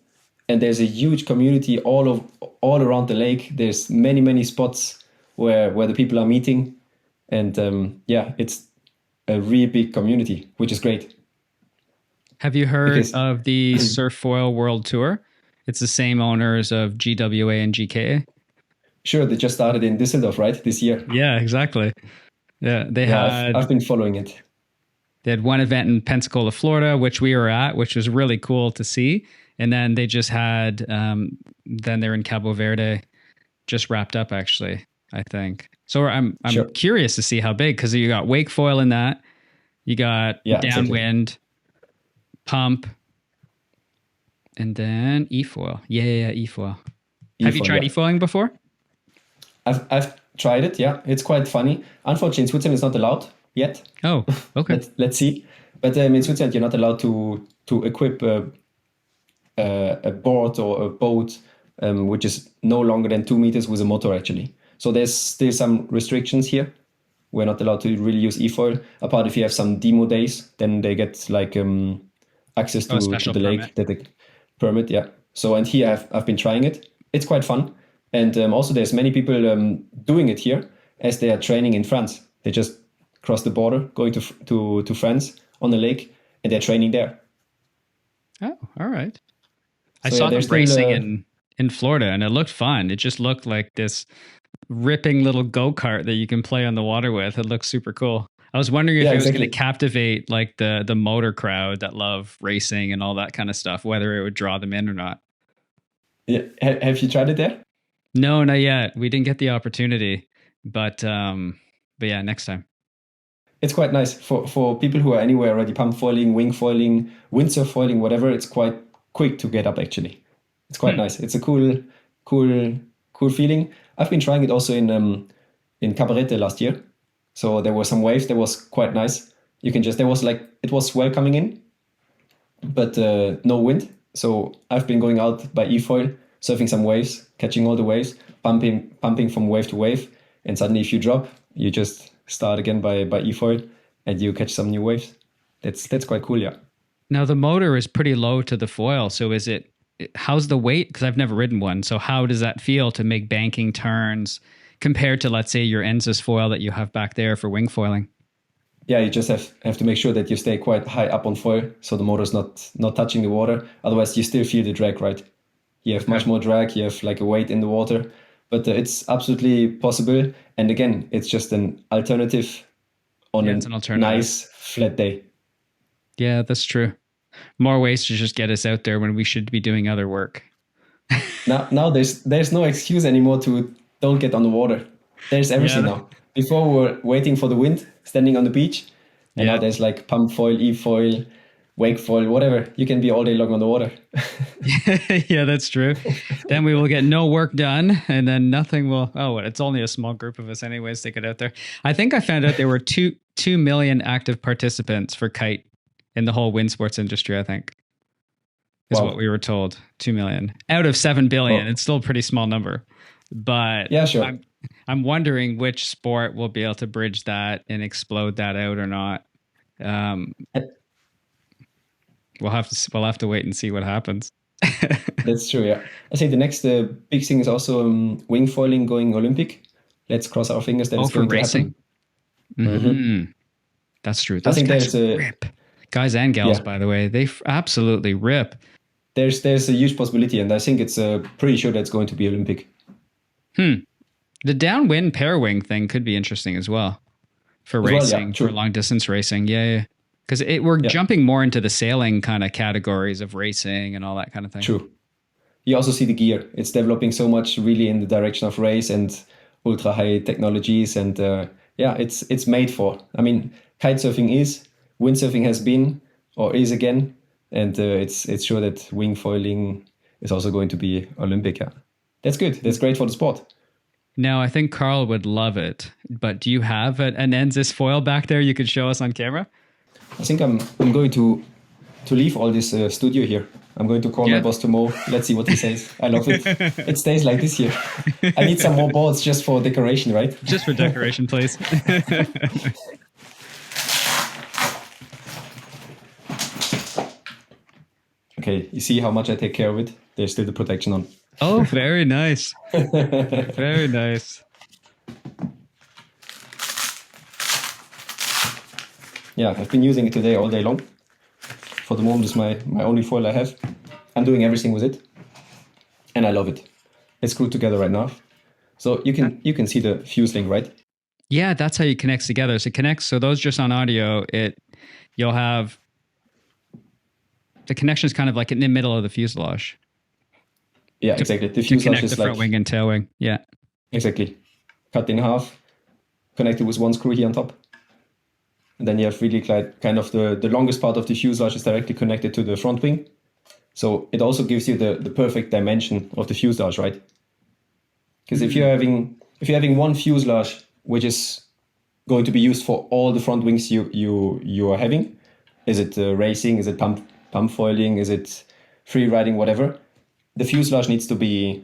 And there's a huge community all around the lake. There's many spots where the people are meeting, and it's a really big community, which is great. Have you heard of the Surf Foil World Tour? It's the same owners of GWA and GKA. Sure, they just started in Düsseldorf, right, this year. Yeah, exactly. Yeah, I've been following it. They had one event in Pensacola, Florida, which we were at, which was really cool to see. And then they just had, then they're in Cabo Verde, just wrapped up actually, I think. So I'm curious to see how big, because you got wake foil in that, you got downwind, pump, and then e-foil. Yeah, e-foil. Have you tried e-foiling before? I've tried it. Yeah, it's quite funny. Unfortunately, in Switzerland, it's not allowed yet. Oh, okay. Let's see. But in Switzerland, you're not allowed to equip a board or a boat which is no longer than 2 meters with a motor, actually. So there's still some restrictions here. We're not allowed to really use e-foil. Apart if you have some demo days, then they get like access to the lake, that they permit. Yeah. So, and here I've been trying it. It's quite fun. And also there's many people doing it here as they are training in France. They just cross the border, going to France on the lake, and they're training there. Oh, all right. I saw them racing in Florida, and it looked fun. It just looked like this ripping little go-kart that you can play on the water with. It looks super cool. I was wondering if it was going to captivate like the motor crowd that love racing and all that kind of stuff, whether it would draw them in or not. Yeah. Have you tried it there? No, not yet. We didn't get the opportunity, but yeah, next time. It's quite nice for people who are anywhere already, pump foiling, wing foiling, windsurf foiling, whatever. It's quite quick to get up, actually. It's quite nice. It's a cool feeling. I've been trying it also in Cabarete last year. So there were some waves. That was quite nice. You can just, it was swell coming in, but no wind. So I've been going out by e-foil, surfing some waves, catching all the waves, pumping from wave to wave. And suddenly if you drop, you just start again by e-foil and you catch some new waves. That's quite cool, yeah. Now the motor is pretty low to the foil. So how's the weight? Because I've never ridden one. So how does that feel to make banking turns compared to, let's say, your Ensis foil that you have back there for wing foiling? Yeah, you just have to make sure that you stay quite high up on foil so the motor's not touching the water. Otherwise, you still feel the drag, right? You have much more drag. You have like a weight in the water. But it's absolutely possible. And again, it's just an alternative on a nice flat day. Yeah, that's true. More ways to just get us out there when we should be doing other work. now there's no excuse anymore to don't get on the water. There's everything now. Before we were waiting for the wind, standing on the beach. And now there's like pump foil, e-foil, wake foil, whatever. You can be all day long on the water. Yeah, that's true. Then we will get no work done, and then nothing will. Oh, it's only a small group of us anyways to get out there. I think I found out there were 2 million active participants for kite in the whole wind sports industry, I think, is what we were told. 2 million out of 7 billion. It's still a pretty small number, but yeah, sure. I'm wondering which sport will be able to bridge that and explode that out or not. We'll have to wait and see what happens. That's true. Yeah, I think the next big thing is also wing foiling going Olympic. Let's cross our fingers that it's going to happen. Mm-hmm. That's true. Those guys rip. Guys and gals, by the way, they absolutely rip. There's a huge possibility, and I think it's pretty sure that's going to be Olympic. The downwind pair wing thing could be interesting as well for racing, for long distance racing. Yeah. Because we're jumping more into the sailing kind of categories of racing and all that kind of thing. True. You also see the gear. It's developing so much really in the direction of race and ultra high technologies. And it's made for. I mean, kite surfing is, windsurfing has been or is again. And it's sure that wing foiling is also going to be Olympic. Yeah. That's good. That's great for the sport. Now, I think Carl would love it. But do you have an Ensis foil back there you could show us on camera? I think I'm going to leave all this studio here. I'm going to call my boss tomorrow. Let's see what he says. I love it. It stays like this here. I need some more boards just for decoration, right? Just for decoration, please. Okay, you see how much I take care of it? There's still the protection on. Oh, very nice. Very nice. Yeah, I've been using it today all day long. For the moment, it's my only foil I have. I'm doing everything with it, and I love it. It's screwed together right now, so you can see the fuse link, right? Yeah, that's how you connect together. So it connects. So those just on audio, it you'll have the connection is kind of like in the middle of the fuselage. Yeah, exactly. The fuselage connect is the front wing and tail wing. Yeah, exactly. Cut in half, connected with one screw here on top. And then you have really kind of the longest part of the fuselage is directly connected to the front wing. So it also gives you the perfect dimension of the fuselage, right? Because if you're having one fuselage which is going to be used for all the front wings you are having, is it racing, is it pump foiling, is it free riding, whatever, the fuselage needs to be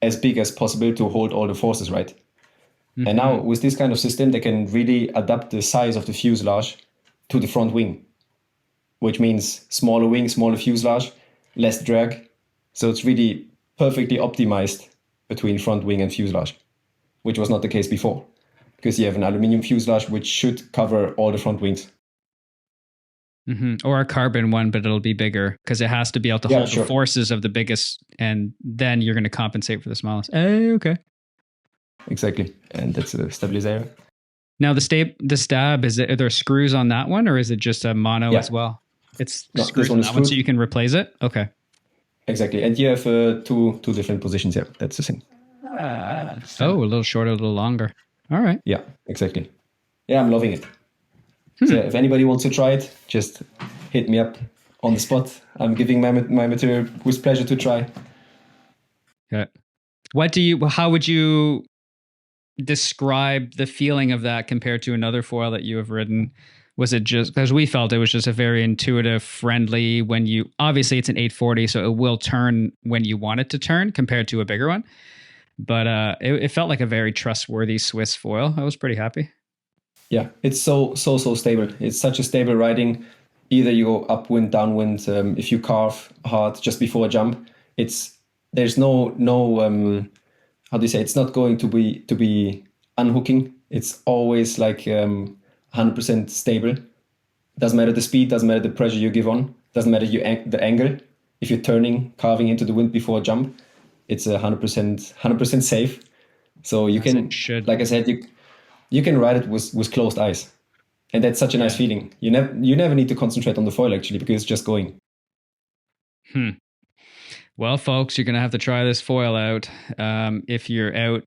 as big as possible to hold all the forces, right? Mm-hmm. And now with this kind of system, they can really adapt the size of the fuselage to the front wing, which means smaller wing, smaller fuselage, less drag. So it's really perfectly optimized between front wing and fuselage, which was not the case before, because you have an aluminium fuselage which should cover all the front wings. Mm-hmm. Or a carbon one, but it'll be bigger because it has to be able to hold the forces of the biggest, and then you're going to compensate for the smallest. Okay. Exactly, and that's a stabilizer. Now the stab, are there screws on that one, or is it just a mono as well? It's screws on that one, so you can replace it. Okay. Exactly, and you have two different positions here. That's the thing. A little shorter, a little longer. All right. Yeah, exactly. Yeah, I'm loving it. So if anybody wants to try it, just hit me up on the spot. I'm giving my material with pleasure to try. Okay. How would you describe the feeling of that compared to another foil that you have ridden? Was it just because we felt it was just a very intuitive, friendly, obviously it's an 840, so it will turn when you want it to turn compared to a bigger one. But it felt like a very trustworthy Swiss foil. I was pretty happy. Yeah, it's so stable. It's such a stable riding. Either you go upwind, downwind. If you carve hard just before a jump, there's no how do you say? It's not going to be unhooking. It's always like 100% stable. Doesn't matter the speed. Doesn't matter the pressure you give on. Doesn't matter the angle. If you're carving into the wind before a jump, it's 100% safe. So you can, like I said, you can ride it with closed eyes, and that's such a nice feeling. You never need to concentrate on the foil actually, because it's just going. Well, folks, you're gonna have to try this foil out if you're out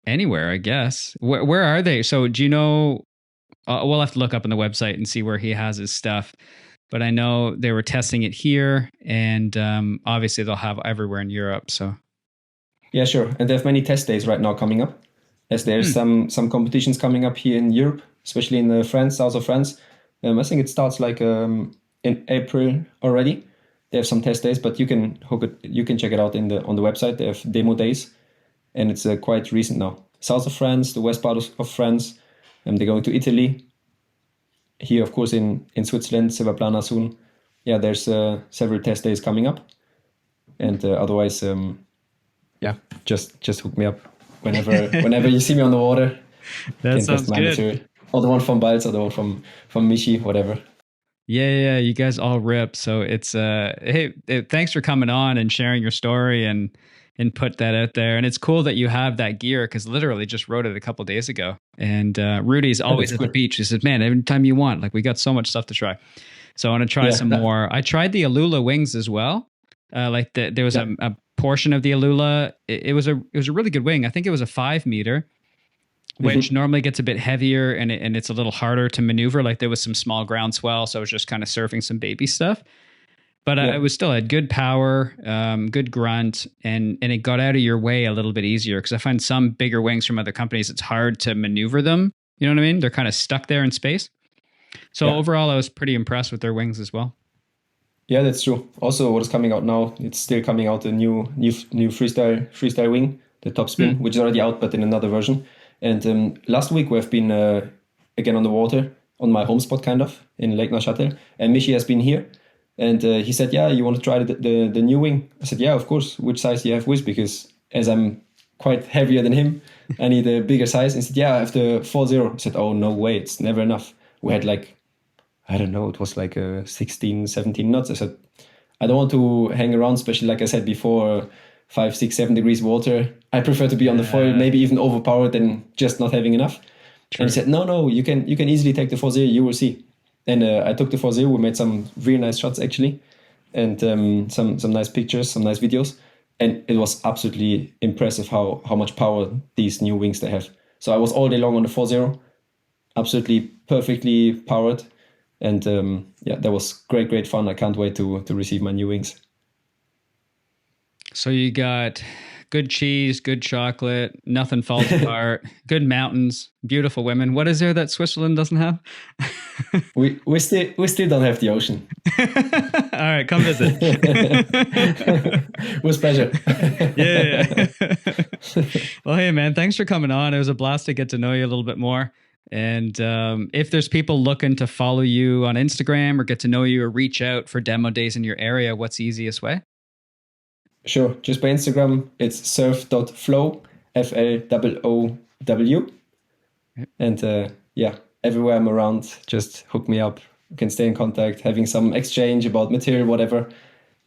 anywhere, I guess. Where are they? So do you know? We'll have to look up on the website and see where he has his stuff. But I know they were testing it here, and obviously they'll have everywhere in Europe. So yeah, sure. And they have many test days right now coming up, as there's some competitions coming up here in Europe, especially in France, south of France. I think it starts like in April already. They have some test days, but you can check it out on the website. They have demo days, and it's quite recent now. South of France, the west part of France, and they're going to Italy. Here, of course, in Switzerland, Silvaplana soon. Yeah, there's several test days coming up, and otherwise, just hook me up whenever you see me on the water. That sounds good. Material. Or the one from Balz, or the one from Michi, whatever. Yeah, you guys all rip. So it's hey, thanks for coming on and sharing your story and put that out there. And it's cool that you have that gear, because literally just wrote it a couple of days ago. And Rudy's always at the beach. He says, man, every time you want, like, we got so much stuff to try. So I want to try some more. I tried the Alula wings as well. There was a portion of the Alula. It was a really good wing. I think it was a 5 meter. Which normally gets a bit heavier and it's a little harder to maneuver. Like there was some small ground swell, so I was just kind of surfing some baby stuff. But it was still had good power, good grunt, and it got out of your way a little bit easier, because I find some bigger wings from other companies, it's hard to maneuver them. You know what I mean? They're kind of stuck there in space. So overall, I was pretty impressed with their wings as well. Yeah, that's true. Also, what is coming out now, it's still coming out, a new freestyle wing, the top spin, which is already out, but in another version. And last week we've been again on the water, on my home spot kind of, in Lake Neuchâtel. And Michi has been here. And he said, yeah, you want to try the new wing? I said, yeah, of course. Which size do you have with? Because as I'm quite heavier than him, I need a bigger size. And he said, yeah, I have the 4.0. I said, oh, no way, it's never enough. We had like, I don't know, it was like 16, 17 knots. I said, I don't want to hang around, especially like I said before, 5, 6, 7 degrees water. I prefer to be on the foil, maybe even overpowered than just not having enough. True. And he said, no, you can easily take the 4.0, you will see. And I took the 4-0. We made some really nice shots actually, and some nice pictures, some nice videos. And it was absolutely impressive how much power these new wings they have. So I was all day long on the 4-0, absolutely perfectly powered. And that was great fun. I can't wait to receive my new wings. So you got good cheese, good chocolate, nothing falls apart, good mountains, beautiful women. What is there that Switzerland doesn't have? we still don't have the ocean. All right, come visit. With pleasure. Yeah. Well, hey man, thanks for coming on. It was a blast to get to know you a little bit more. And if there's people looking to follow you on Instagram or get to know you or reach out for demo days in your area, what's the easiest way? Sure. Just by Instagram, it's surf.flow, FLOOW. Yep. And everywhere I'm around, just hook me up. You can stay in contact, having some exchange about material, whatever.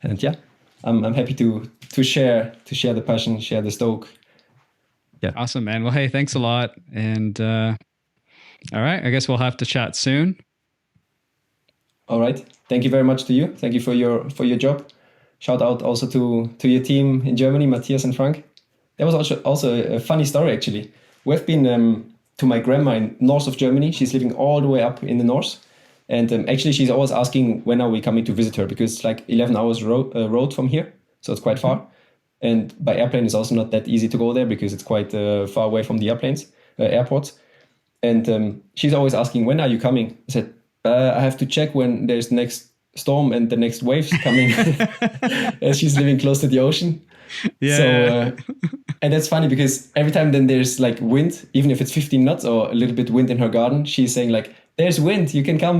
And yeah, I'm happy to share the passion, share the stoke. Yeah. Awesome, man. Well, hey, thanks a lot. And all right, I guess we'll have to chat soon. All right. Thank you very much to you. Thank you for your job. Shout out also to your team in Germany, Matthias and Frank. There was also a funny story actually. We've been to my grandma in north of Germany. She's living all the way up in the north. And actually she's always asking when are we coming to visit her, because it's like 11 hours road from here. So it's quite far. And by airplane it's also not that easy to go there because it's quite far away from the airports. And she's always asking, when are you coming? I said, I have to check when there's the next storm and the next waves coming. As she's living close to the ocean. Yeah. So, and that's funny because every time then there's like wind, even if it's 15 knots or a little bit wind in her garden, she's saying like, there's wind, you can come.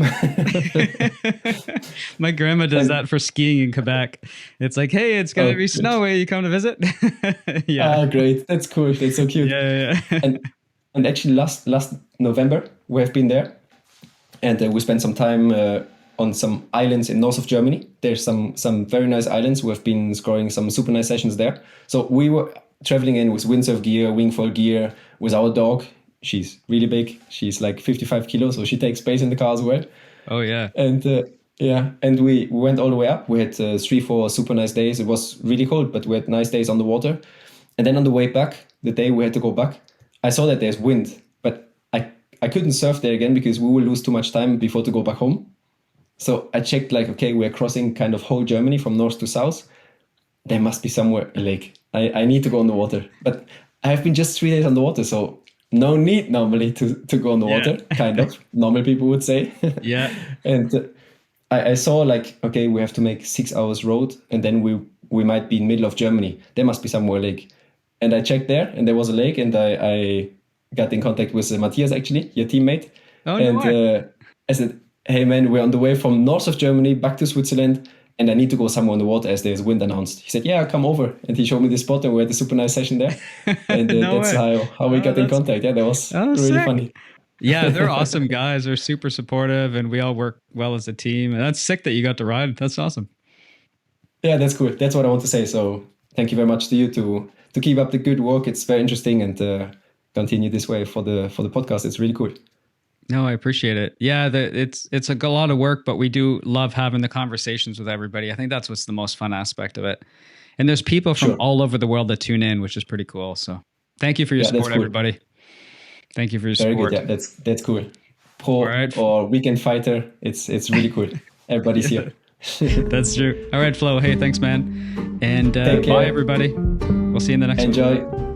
My grandma does that for skiing in Quebec. It's like, hey, it's going to be snowy. You come to visit? Yeah. Ah, great. That's cool. That's so cute. Yeah. And actually last November, we have been there and we spent some time on some islands in north of Germany. There's some very nice islands. We've been scoring some super nice sessions there. So we were traveling in with windsurf gear, wingfoil gear, with our dog. She's really big. She's like 55 kilos, so she takes space in the car as well. Oh, yeah. And and we went all the way up. We had 3-4 super nice days. It was really cold, but we had nice days on the water. And then on the way back, the day we had to go back, I saw that there's wind, but I couldn't surf there again because we will lose too much time before to go back home. So I checked like, okay, we're crossing kind of whole Germany from north to south. There must be somewhere a lake. I need to go on the water. But I have been just 3 days on the water, so no need normally to go on the water, kind of. Normal people would say. Yeah. And I saw like, okay, we have to make 6 hours road and then we might be in middle of Germany. There must be somewhere a lake. And I checked there and there was a lake and I got in contact with Matthias, actually, your teammate. Oh, and no I said, hey man, we're on the way from north of Germany back to Switzerland and I need to go somewhere on the water as there's wind announced. He said, yeah, come over. And he showed me the spot and we had a super nice session there. And that's how we got in contact. Yeah, that was really funny. Yeah, they're awesome guys. They're super supportive and we all work well as a team. And that's sick that you got to ride. That's awesome. Yeah, that's cool. That's what I want to say. So thank you very much to you to keep up the good work. It's very interesting and continue this way for the podcast. It's really cool. No, I appreciate it. Yeah, it's a lot of work, but we do love having the conversations with everybody. I think that's what's the most fun aspect of it. And there's people from all over the world that tune in, which is pretty cool. So thank you for your support, everybody. Thank you for your support. Very good. Yeah, that's cool. Pro or weekend fighter, it's really cool. Everybody's here. That's true. All right, Flo. Hey, thanks, man. And bye, everybody. We'll see you in the next one. Enjoy.